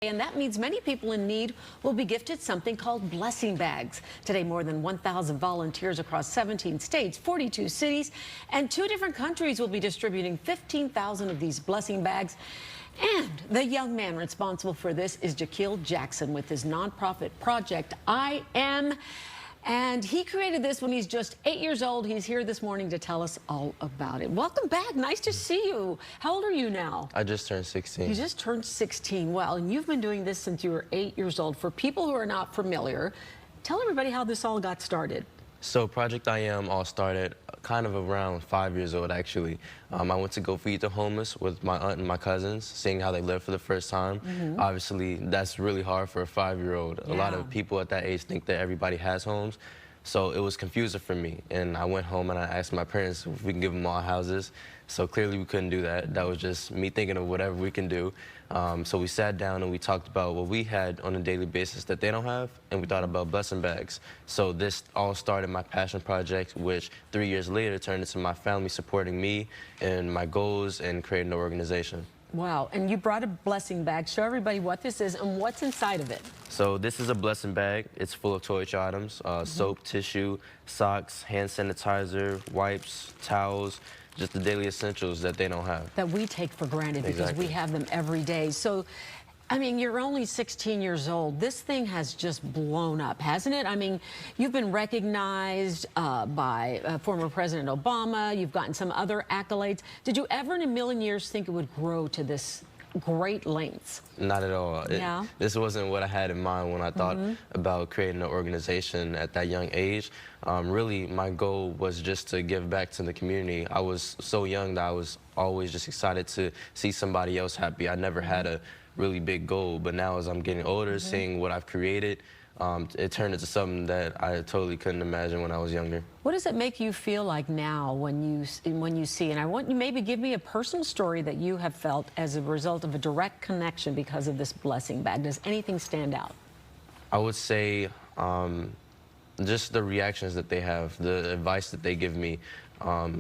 And that means many people in need will be gifted something called blessing bags. Today, more than 1,000 volunteers across 17 states, 42 cities, and 2 different countries will be distributing 15,000 of these blessing bags. And the young man responsible for this is Jahkil Jackson with his nonprofit project, I Am. And he created this when he's just 8 years old. He's here this morning to tell us all about it. Welcome back. Nice to see you. How old are you now? I just turned 16. You just turned 16. Well, and you've been doing this since you were 8 years old. For people who are not familiar, tell everybody how this all got started. So Project I Am all started kind of around 5 years old, actually. I went to go feed the homeless with my aunt and my cousins, seeing how they live for the first time. Obviously, that's really hard for a 5-year-old. Yeah. A lot of people at that age think that everybody has homes. So it was confusing for me. And I went home and I asked my parents if we can give them all houses. So clearly we couldn't do that. That was just me thinking of whatever we can do. So we sat down and we talked about what we had on a daily basis that they don't have, and we thought about blessing bags. So this all started my passion project, which 3 years later turned into my family supporting me and my goals and creating an organization. Wow, and you brought a blessing bag. Show everybody what this is and what's inside of it. So this is a blessing bag. It's full of toiletry items, soap, tissue, socks, hand sanitizer, wipes, towels, just the daily essentials that they don't have. That we take for granted because we have them every day. So, I mean, you're only 16 years old. This thing has just blown up, hasn't it? I mean, you've been recognized by former President Obama. You've gotten some other accolades. Did you ever in a million years think it would grow to this great lengths? Not at all. Yeah. This wasn't what I had in mind when I thought about creating an organization at that young age. Really, my goal was just to give back to the community. I was so young that I was always just excited to see somebody else happy. I never had a really big goal, but now as I'm getting older, seeing what I've created, it turned into something that I totally couldn't imagine when I was younger. What does it make you feel like now when you see? And I want you maybe give me a personal story that you have felt as a result of a direct connection because of this blessing bag. Does anything stand out? I would say just the reactions that they have, the advice that they give me.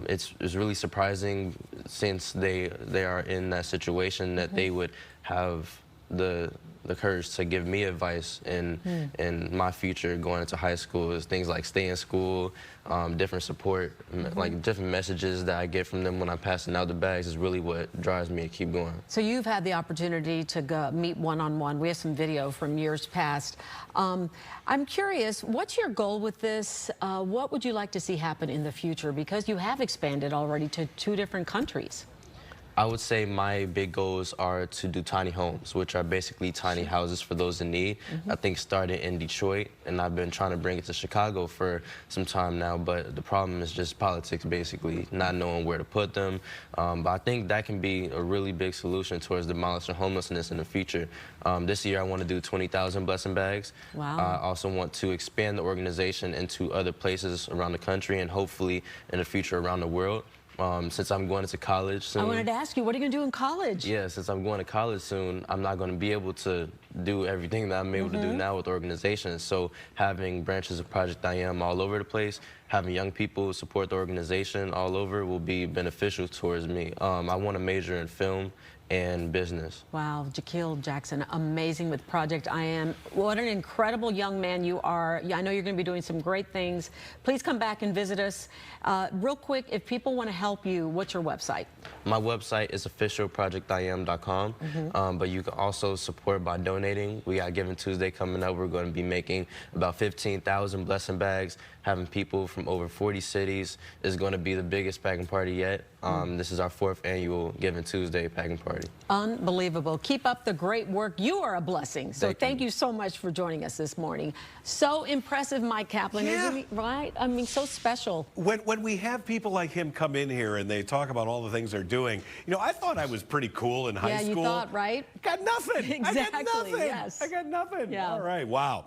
It's really surprising since they are in that situation that they would have the courage to give me advice in my future going into high school. Is things like stay in school, different support, like different messages that I get from them when I'm passing out the bags is really what drives me to keep going. So you've had the opportunity to go meet one-on-one. We have some video from years past. I'm curious, what's your goal with this? What would you like to see happen in the future? Because you have expanded already to 2 different countries. I would say my big goals are to do tiny homes, which are basically tiny houses for those in need. I think started in Detroit, and I've been trying to bring it to Chicago for some time now, but the problem is just politics, basically, not knowing where to put them. But I think that can be a really big solution towards demolishing homelessness in the future. This year, I want to do 20,000 blessing bags. Wow. I also want to expand the organization into other places around the country and hopefully in the future around the world. Since I'm going into college soon. I wanted to ask you, what are you going to do in college? Yeah, since I'm going to college soon, I'm not going to be able to do everything that I'm able to do now with organizations. So having branches of Project I Am all over the place, having young people support the organization all over will be beneficial towards me. I want to major in film and business. Wow, Jahkil Jackson, amazing with Project I Am. What an incredible young man you are. I know you're going to be doing some great things. Please come back and visit us. Real quick, if people want to help you, what's your website? My website is officialprojectiam.com, but you can also support by donating. We got Giving Tuesday coming up. We're going to be making about 15,000 blessing bags, having people from over 40 cities. It's going to be the biggest packing party yet. This is our 4th annual Giving Tuesday packing party. Unbelievable. Keep up the great work. You are a blessing. So thank you so much for joining us this morning. So impressive, Mike Kaplan, isn't he? Right? I mean, so special. When we have people like him come in here and they talk about all the things they're doing, you know, I thought I was pretty cool in high school. Yeah, you thought, right? Got nothing. Exactly, I got nothing. yes. I got nothing. Yeah. All right, wow.